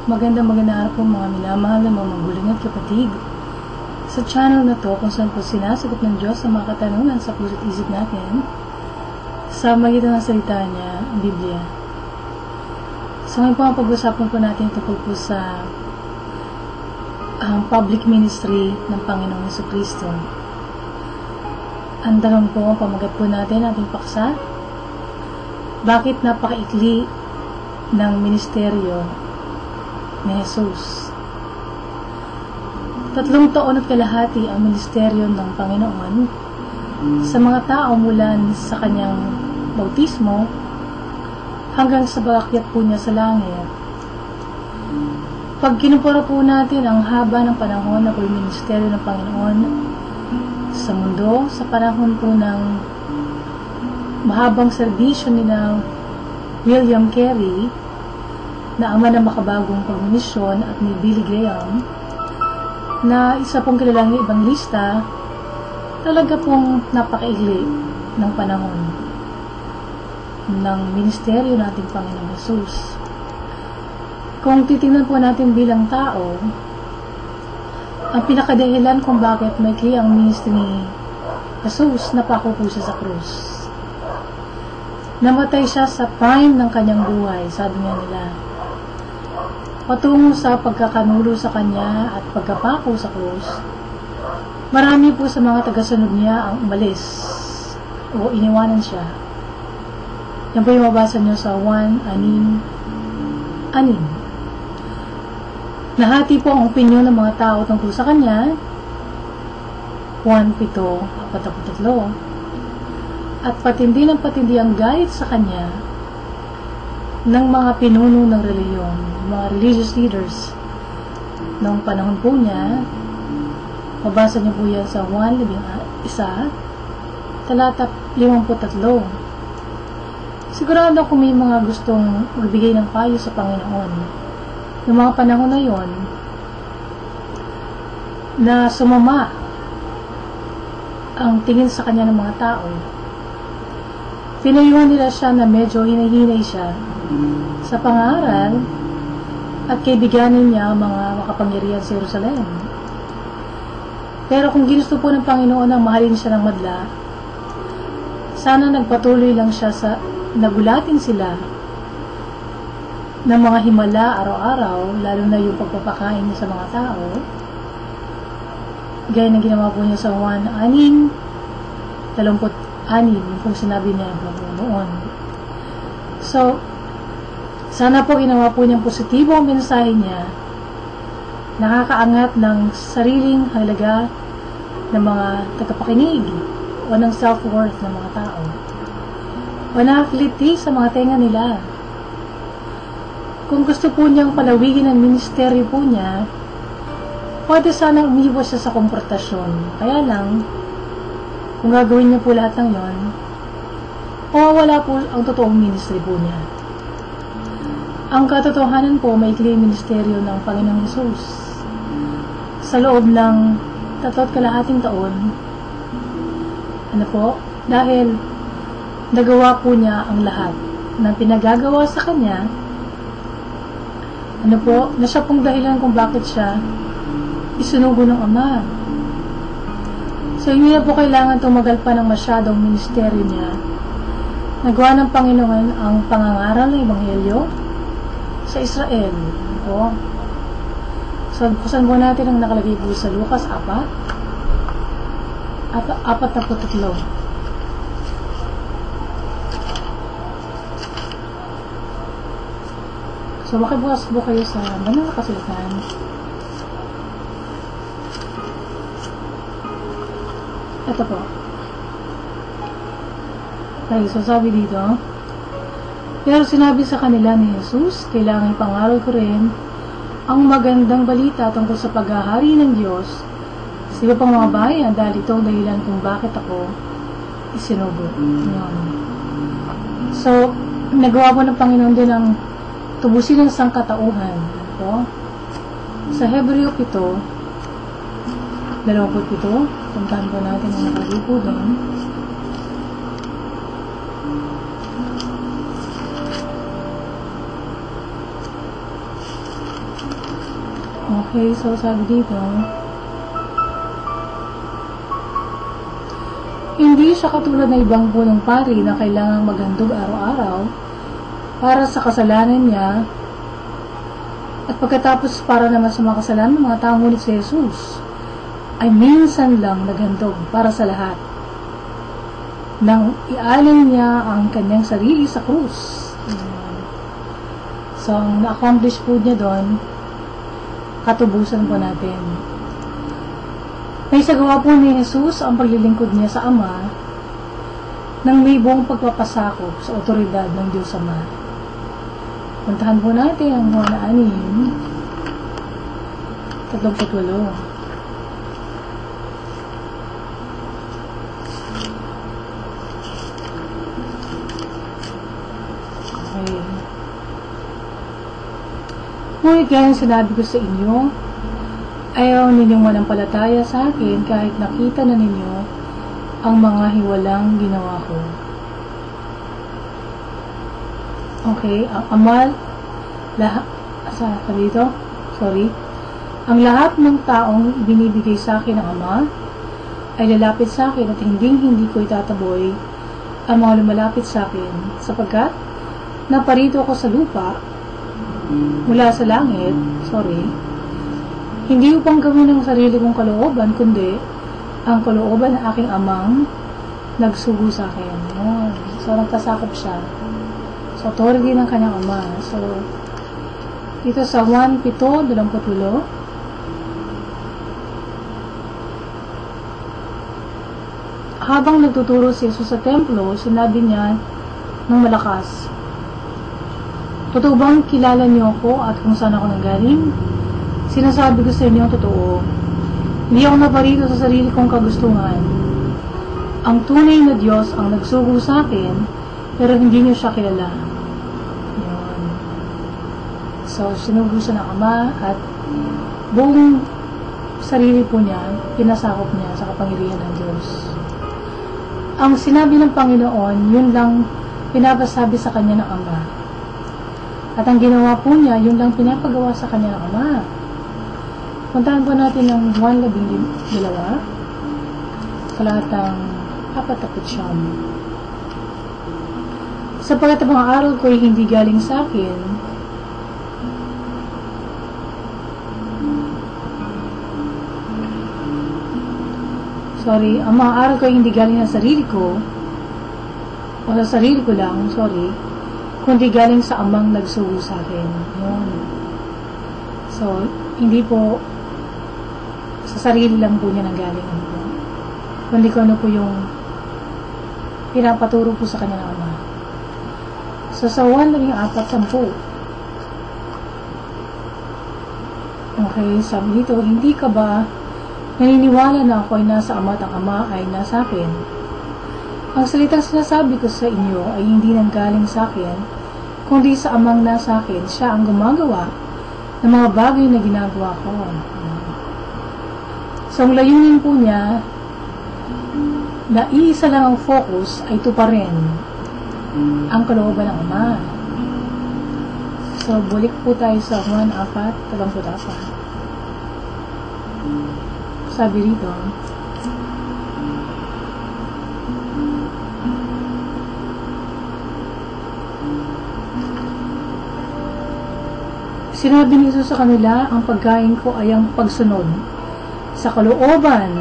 Magandang araw po mga minamahal na mga magulang at kapatid. Sa channel na to kung saan po sinasagot ng Diyos ang mga katanungan sa puso't isip natin sa magitan ng salita niya, ang Biblia. So ngayon po ang pag-usapan po natin tungkol po sa public ministry ng Panginoong Jesucristo. Ang tanong po, ang pamagat po natin, ating paksa, bakit napakaikli ng ministeryo ni Jesus? 3 taon at kalahati ang ministeryo ng Panginoon sa mga tao mula sa kanyang bautismo hanggang sa pag-akyat po niya sa langit. Pag kinumpara po natin ang haba ng panahon na po yung ministeryo ng Panginoon sa mundo, sa panahon po ng mahabang serbisyo ni na William Carey, na ama ng makabagong pagmisyon, at ni Billy Graham, na isa pong kilalang ebanglista, talaga pong napakaigli ng panahon ng ministeryo nating Panginoong Jesus. Kung titingnan po natin bilang tao, ang pinakadahilan kung bakit maikli ang ministry ni Jesus, napako po siya sa krus. Namatay siya sa prime ng kanyang buhay, sabi nga nila. Patungo sa pagkakanulo sa kanya at pagkapako sa krus, marami po sa mga tagasunod niya ang umalis o iniwanan siya. Yan po yung mabasa nyo sa 1:6. Nahati po ang opinyon ng mga tao tungkol sa kanya, 1:7-43. At patindi ng patindi ang galit sa kanya ng mga pinuno ng reliyon, mga religious leaders noong panahon po niya. Mabasa niyo po yan sa 1:1-53. Sigurado kung may mga gustong magbigay ng payo sa Panginoon noong mga panahon na yon, na sumama ang tingin sa kanya ng mga tao, pinayuhan nila siya na medyo hinahinay siya sa pangaral at kaibiganin niya ang mga makapangyarihan sa Jerusalem. Pero kung ginusto po ng Panginoon na mahalin siya ng madla, sana nagpatuloy lang siya sa nagulatin sila ng mga himala araw-araw, lalo na yung pagpapakain niya sa mga tao, gaya na ginawa po niya sa 1:36, yung kung sinabi niya noon. So, sana po ginawa po niyang positibo ang mensahe niya, nakakaangat ng sariling halaga ng mga tagapakinig o ng self-worth ng mga tao, o nakakiliti sa mga tenga nila. Kung gusto po niyang palawigin ang ministeryo po niya, pwede sana umiwas siya sa komportasyon. Kaya lang, kung gagawin niya po lahat ng yon, mawawala po ang totoong ministry po niya. Ang katotohanan po, maikli ang ministeryo ng Panginoong Jesus. Sa loob ng 3 kalahating taon, dahil nagawa po niya ang lahat ng pinagagawa sa kanya, na siya pong dahilan kung bakit siya isunugo ng Ama. So, hindi na po kailangan tumagal pa ng masyadong ministeryo niya. Nagawa ng Panginoon ang pangangaral ng Ebanghelyo sa Israel. So, buksan po natin ang nakalagay po sa Lucas 4:43. So, makibukas po kayo sa banal na kasulatan. Ito po. Okay, so sabi dito, pero sinabi sa kanila ni Jesus, kailangan ipangaral ko rin ang magandang balita tungkol sa paghahari ng Diyos sa iba pang mga bayan, dahil ito ang dahilan kung bakit ako isinugo. So, nagawa po ng Panginoon din ang tubusin ng sangkatauhan. Sa Hebreo 7:27, puntahan po natin ang nakalagay po doon. Okay, so sabi dito, hindi siya katulad ng ibang punong pari na kailangang maghandog araw-araw para sa kasalanan niya at pagkatapos para naman sa mga kasalanan ng mga tao. Ngunit si Jesus ay minsan lang naghandog para sa lahat nang ialay niya ang kanyang sarili sa krus. So, ang na-accomplish po niya doon, katubusan po natin. Naisagawa po ni Jesus ang paglilingkod niya sa Ama nang may buong pagpapasakop sa otoridad ng Diyos Ama. Puntahan po natin ang Juan 6:38. Ngunit kaya sinabi ko sa inyo, ayaw ninyong manampalataya sa akin kahit nakita na ninyo ang mga hiwalang ginawa ko. Okay, ang Ama, ang lahat ng taong binibigay sa akin ng Ama ay lalapit sa akin at hindi ko itataboy ang mga lumalapit sa akin, sapagkat naparito ako sa lupa mula sa langit, hindi upang gawin ang sarili kong kalooban, kundi ang kalooban ng aking Amang nagsugo sa akin. So, nagpasakop siya. So, authority ng kanyang Ama. So, dito sa 1:7-28, habang nagtuturo si Jesus sa templo, sinabi niya ng malakas, "Totoo bang kilala niyo ako at kung saan ako nanggaling? Sinasabi ko sa inyo ang totoo. Hindi ako naparito sa sarili kong kagustuhan. Ang tunay na Diyos ang nagsugo sa akin, pero hindi niyo siya kilala." Yun. So, sinugo siya ng Ama at buong sarili po niya, pinasakop niya sa kapangyarihan ng Diyos. Ang sinabi ng Panginoon, yun lang pinapasabi sa kanya ng Ama. At ang ginawa po niya, yun lang pinapagawa sa kanya ng Ama. Puntahan po natin ang 1:12, talatang 49. Sapagkat ang mga aral ko ay hindi galing sa akin, ang mga aral ko ay hindi galing sa sarili ko, o sa sarili ko lang, kundi galing sa Amang nagsugo sa akin. Yun. So, hindi po sa sarili lang po niya nanggaling po, kundi kung ano po yung pinapaturo po sa kanya ng Ama. So, sa 1:4, okay, sabi dito, hindi ka ba naniniwala na ako ay nasa Ama at ang Ama ay nasa akin? Ang salitang sinasabi ko sa inyo ay hindi nanggaling sa akin, kundi sa Amang nasa akin. Siya ang gumagawa ng mga bagay na ginagawa ko. So, ang layunin po niya na iisa lang ang focus ay tuparin ang kalooban ng Ama. So, bulik po tayo sa 1:4. Sabi rito, sinabi ni Jesus sa kanila, ang pagkain ko ay ang pagsunod sa kalooban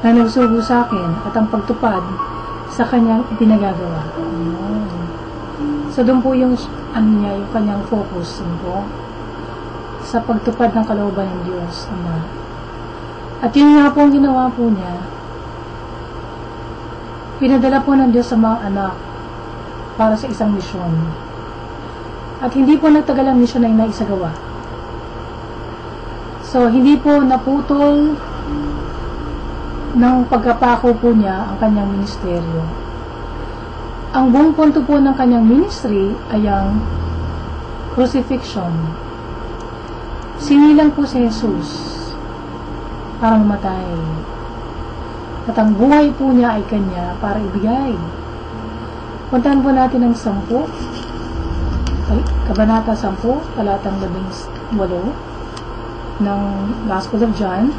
na nagsugo sa akin at ang pagtupad sa kanyang ipinagagawa. So, doon po yung yung kanyang focus po sa pagtupad ng kalooban ng Diyos Ama. At yun nga po ang ginawa po niya. Pinadala po ng Diyos sa mga anak para sa isang misyon. At hindi po nagtagal ang misyon na naisagawa. So, hindi po naputol ng pagkapako po niya ang kanyang ministeryo. Ang buong punto po ng kanyang ministry ay ang crucifixion. Sinilang po si Jesus para mamatay. At ang buhay po niya ay kanya para ibigay. Puntahan po natin ang 10, Kabanata 10, talatang 18. ng Gospel of John,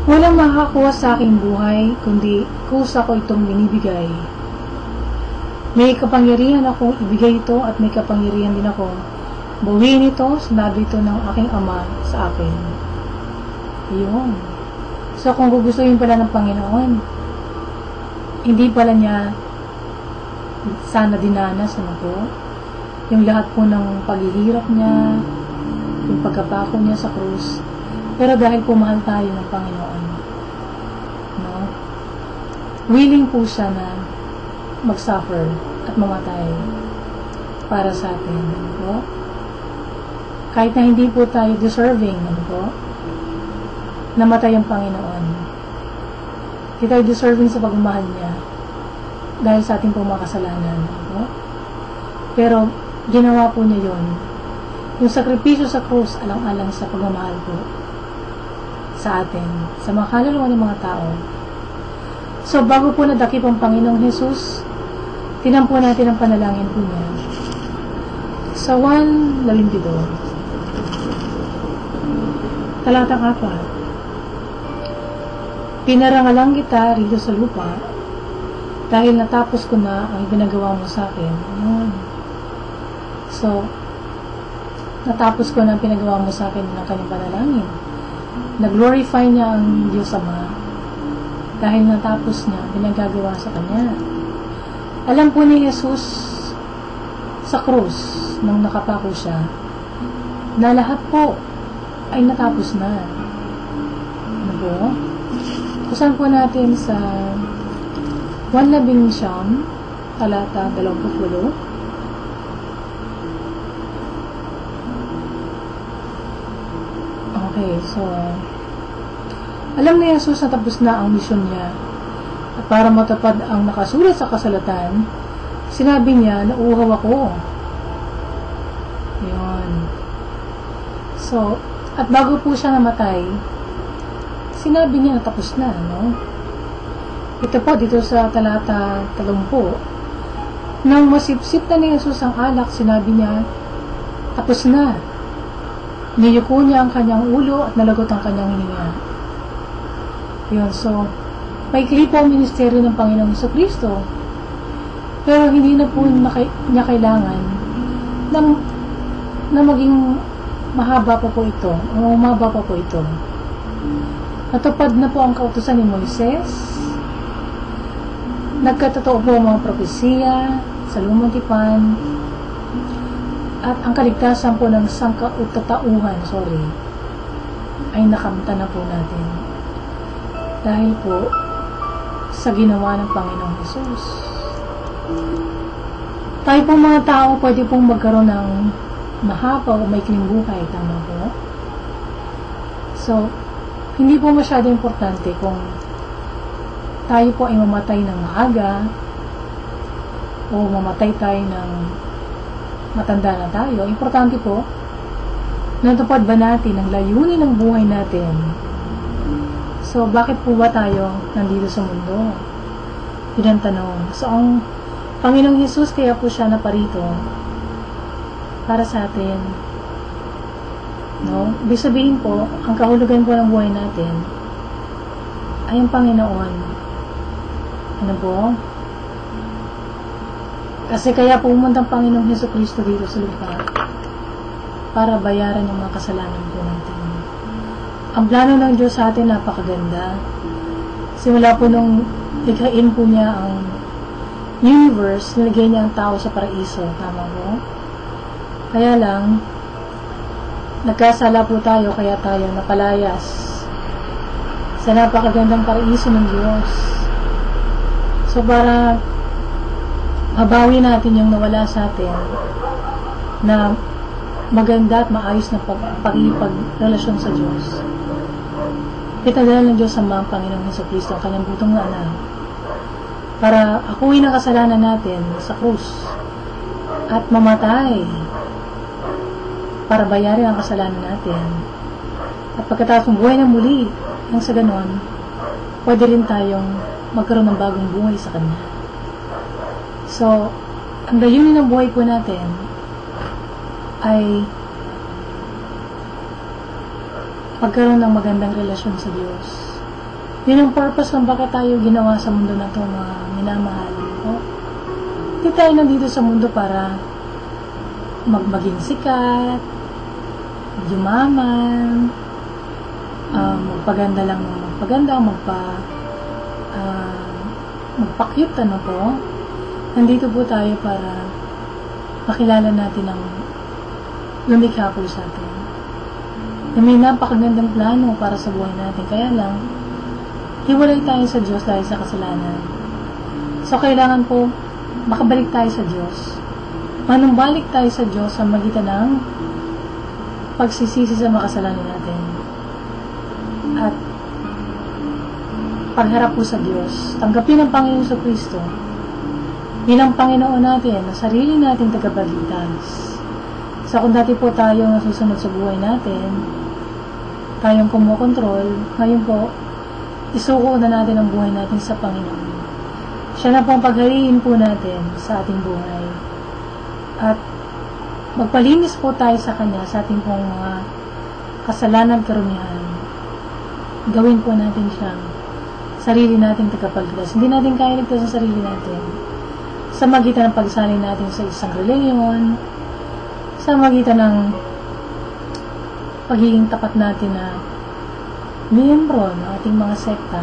walang makakakuha sa aking buhay, kundi kusa ko itong binibigay. May kapangyarihan akong ibigay ito at may kapangyarihan din ako bawiin ito, sinabi ito ng aking Ama sa akin. Ayun. So, kung gugustuhin pala ng Panginoon, hindi pala niya sana dinanas, ano po, yung lahat po ng paghihirap niya, yung pagkapako niya sa krus, pero dahil po mahal tayo ng Panginoon, no? Willing po siya na mag-suffer at mamatay para sa atin, ano po? Kahit na hindi po tayo deserving, ano po, namatay ang Panginoon. Hindi tayo deserving sa pagmamahal niya dahil sa ating pong mga kasalanan, ano po? Pero ginawa po niya yon. Yung sakripisyo sa krus, alang-alang sa pagmamahal po sa atin, sa mga kaluluwa ng mga tao. So, bago po nadakip ang Panginoong Jesus, tinampo natin ang panalangin po niya. Sa 1:22, talatang 4, pinarangalang kita rito sa lupa dahil natapos ko na ang ginagawa mo sa akin. Yun. So, natapos ko na ang pinagawa mo sa akin ng kanyang panalangin. Nag-glorify niya ang Diyos Ama dahil natapos niya ang pinagagawa sa kanya. Alam po ni Jesus sa krus nang nakapako siya na lahat po ay natapos na. Ano po? Kusan po natin sa 1:19, talata 20. Okay, so alam ni Jesus na tapos na ang misyon niya at para matupad ang nakasulat sa kasulatan, sinabi niya na uhaw ako. Yun. So, at bago po siya namatay, sinabi niya na tapos na, no? Ito po dito sa talata 30, nang masipsip na ni Jesus ang alak, sinabi niya, tapos na. Niyuko niya ang kanyang ulo at nalagot ang kanyang hininga. Yun, so, may po ang ministeryo ng Panginoong Jesucristo. Pero hindi na po niya kailangan na maging mahaba pa po ito, o umaba pa po ito. Natupad na po ang kautusan ni Moises. Nagkatotoo po ang mga propesiya sa Lumang Tipan. At ang kaligtasan po ng sangkautatauhan, ay nakamta na po natin. Dahil po sa ginawa ng Panginoong Jesus. Tayo po mga tao pwede pong magkaroon ng mahaba o maikling buhay, tama po? So, hindi po masyado importante kung tayo po ay mamatay ng maaga o mamatay tayo ng matanda na tayo. Importante po, natupad ba natin ang layunin ng buhay natin? So, bakit po ba tayo nandito sa mundo? Yun ang tanong. So, ang Panginoong Jesus, kaya po siya naparito para sa atin. No? Ibig sabihin po, ang kahulugan po ng buhay natin ay ang Panginoon. Ano po? Kasi kaya pumunta ang Panginoong Jesucristo dito sa lupa para bayaran yung mga kasalanan po natin. Ang plano ng Diyos sa atin napakaganda. Simula po nung likhain po niya ang universe, nilagay niya ang tao sa paraiso. Tama po? Kaya lang, nagkasala po tayo, kaya tayo napalayas sa napakagandang paraiso ng Diyos. So, para mabawi natin yung nawala sa atin na maganda at maayos na pag-relasyon sa Diyos. Pinadala ng Diyos Ama ang Panginoong Jesucristo, ang kanyang butong na anak, para akuin ang kasalanan natin sa krus at mamatay para bayarin ang kasalanan natin. At pagkatapos ng buhay na muli, nang sa ganon, pwede rin tayong magkaroon ng bagong buhay sa Kanya. So, ang layunin ng buhay po natin ay magkaroon ng magandang relasyon sa Diyos. Yun ang purpose kung bakit tayo ginawa sa mundo na ito, mga minamahal. Hindi tayo nandito sa mundo para maging sikat, yumaman, magpaganda lang ng magpaganda, magpa-cute, Nandito po tayo para makilala natin ang lumikha po sa atin. Na may napakagandang plano para sa buhay natin. Kaya lang, hiwalay tayo sa Diyos dahil sa kasalanan. So, kailangan po makabalik tayo sa Diyos. Manumbalik tayo sa Diyos sa magitan ng pagsisisi sa makasalanan natin. At pagharap po sa Diyos, tanggapin ang Panginoon sa Kristo bilang Panginoon natin na sarili nating tagapagligtas. So kung dati po tayo nasusunod sa buhay natin, tayong kumokontrol, ngayon po, isuko na natin ang buhay natin sa Panginoon. Siya na pong paghariin po natin sa ating buhay. At magpalinis po tayo sa Kanya sa ating pong mga kasalanan, karumihan. Gawin po natin siyang sarili nating tagapagligtas. Hindi natin kaya ligtas sa sarili natin. Sa magitan ng pagsali natin sa isang reliyon, sa magitan ng pagiging tapat natin na miyembro ng ating mga sekta.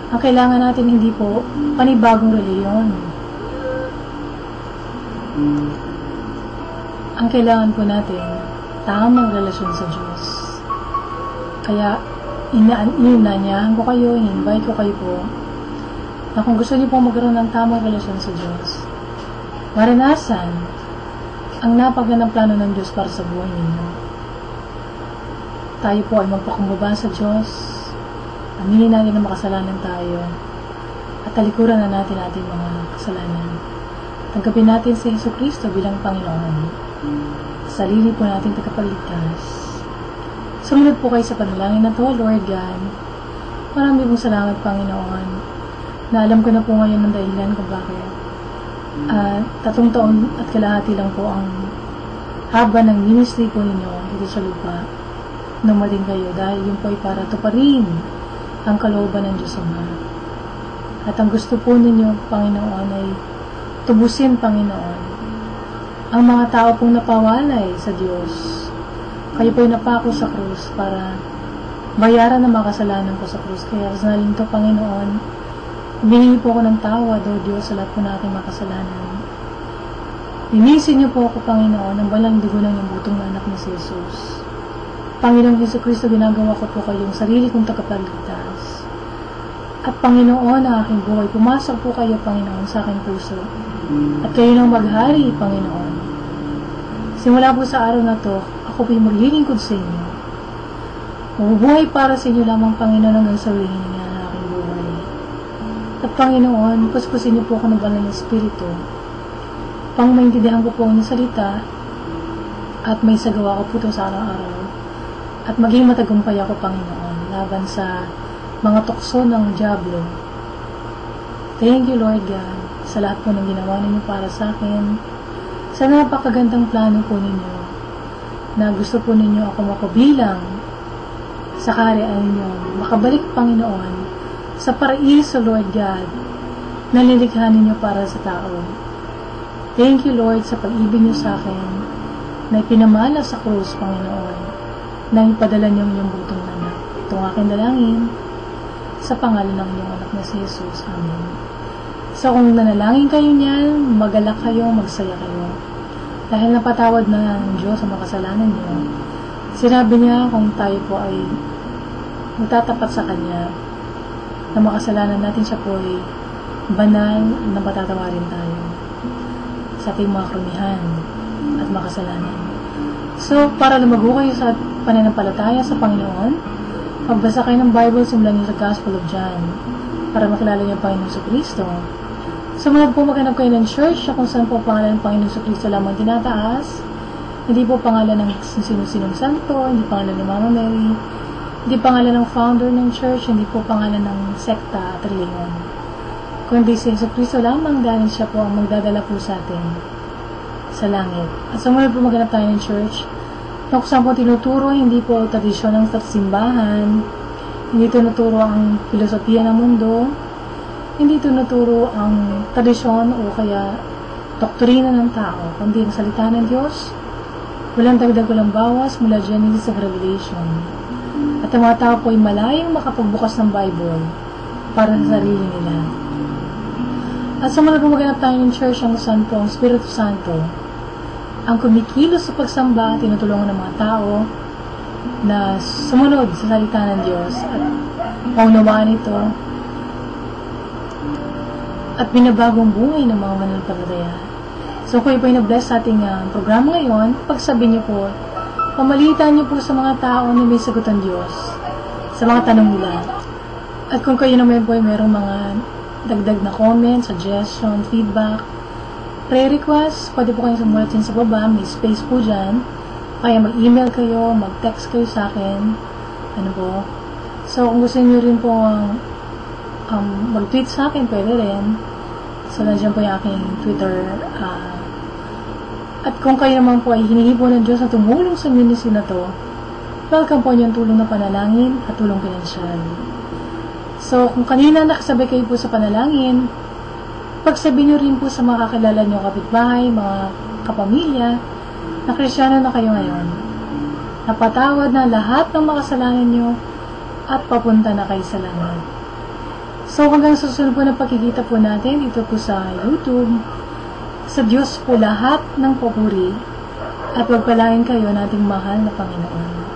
Ang kailangan natin hindi po panibagong reliyon. Ang kailangan po natin tamang relasyon sa Diyos. Kaya inanyahan ko kayo, in-invite ko kayo po na kung gusto niyo po magkaroon ng tamang relasyon sa Diyos, maranasan ang napagandang plano ng Diyos para sa buhay ninyo. Tayo po ay magpakumbaba sa Diyos, aminin natin na makasalanan tayo, at talikuran na natin ating mga kasalanan. Tanggapin natin si Hesus Kristo bilang Panginoon. Sarili po natin tagapagligtas. Sumunod po kayo sa panalangin na to, Lord God. Marami pong salamat, Panginoon, na alam ko na po ngayon ang dahilan kung bakit. 3 taon at kalahati lang po ang haba ng ministry po ninyo dito sa lupa. Numating kayo dahil yun po ay para tuparin ang kalooban ng Diyos Ama. At ang gusto po ninyo, Panginoon, ay tubusin, Panginoon, ang mga tao pong napawalay sa Diyos. Kayo po ay napako sa krus para bayaran ang mga kasalanan ko sa krus. Kaya sa nalinto, Panginoon, humihingi po ako ng tawad, O Diyos, sa lahat po na aking makasalanan. Linisin niyo po ako, Panginoon, ng walang dugo ng butong na anak ni Jesus. Panginoong Hesus Kristo, ginagawa ko po kayong sarili kong tagapagligtas. At Panginoon, ang aking buhay, pumasok po kayo, Panginoon, sa aking puso. At kayo nang maghari, Panginoon. Simula po sa araw na to, ako po'y maglilingkod sa inyo. Mabubuhay para sa inyo lamang, Panginoon, hanggang sa huli niya ng aking buhay. At Panginoon, puspusin niyo po ako ng banal na Espiritu. Pang maintindihan ko po ang salita at may sagawa ko po ito sa araw-araw. At maging matagumpay ako, Panginoon, laban sa mga tukso ng Diablo. Thank you, Lord God, sa lahat po ng ginawa ninyo para sa akin. Sa napakagandang plano po ninyo na gusto po ninyo ako mapabilang sa kaharian ninyo. Makabalik, Panginoon, sa paraiso, Lord God, na nilikha ninyo para sa tao. Thank you, Lord, sa pag-ibig niyo sa akin na ipinamala sa krus, Panginoon, na ipadala niyo ang iyong butong anak. Itong aking dalangin sa pangalan ng iyong anak na si Jesus. Amen. So kung nanalangin kayo niyan, magalak kayo, magsaya kayo. Dahil napatawad na ng Diyos ang makasalanan niyo. Sinabi niya kung tayo po ay magtatapat sa Kanya, na makasalanan natin siya po ay banal na patatawarin tayo sa ating mga krumihan at makasalanan. So, para lumago kayo sa pananampalataya sa Panginoon, magbasa kayo ng Bible, simulan niyo sa Gospel of John para makilala niyo ang Panginoon sa Kristo. Sumunod po maghanap kayo ng church kung saan po pangalan ng Panginoon sa Kristo lamang tinataas. Hindi po pangalan ng sino-sinong santo, hindi pangalan ni Mama Mary, hindi pangalan ng founder ng church, hindi po pangalan ng sekta at reliyon. Kundi si Hesus Kristo lamang dahil siya po ang magdadala po sa atin sa langit. At sumunod po maghanap tayo ng church Kung saan po tinuturo, hindi po tradisyon ng simbahan, hindi tinuturo ang filosofiya ng mundo, hindi tinuturo ang tradisyon o kaya doktrina ng tao, kundi ang salita ng Diyos, walang dagdag, walang bawas mula Genesis sa Revelation. At ang mga tao po ay malayang makapagbukas ng Bible para sa sarili nila. At sa mga gumaganap tayo ng church ang Santo, ang Espiritu Santo, ang kumikilos sa pagsamba, tinutulungan ng mga tao na sumunod sa salita ng Diyos at maunawaan ito at binabagong buhay ng mga mananampalataya. So kung kayo po ay na-bless sa ating programa ngayon, pagsabi niyo po, pamalitan niyo po sa mga tao na may sagot ang Diyos sa mga tanong nila. At kung kayo naman po ay mayroong mga dagdag na comment, suggestion, feedback, prayer request, pwede po kayong sumulat sa baba, may space po dyan. Kaya mag-email kayo, mag-text kayo sa akin. Ano po? So, kung gusto niyo rin po mag-tweet sa akin, pwede rin. So, nandiyan po yung aking Twitter. At kung kayo naman po ay hinihipo ng Diyos na tumulong sa ministry na to, welcome po niyong tulong na panalangin at tulong pinansyal. So, kung kanina nakasabay kayo po sa panalangin, pagsabi niyo rin po sa mga kakilala niyo, kapitbahay, mga kapamilya, na Kristiyano na kayo ngayon. Napatawad na lahat ng mga kasalanan niyo at papunta na kayo sa langit. So hanggang sa susunod po na pagkikita po natin dito po sa YouTube, sa Diyos po lahat ng papuri at pagpalain kayo nating mahal na Panginoon.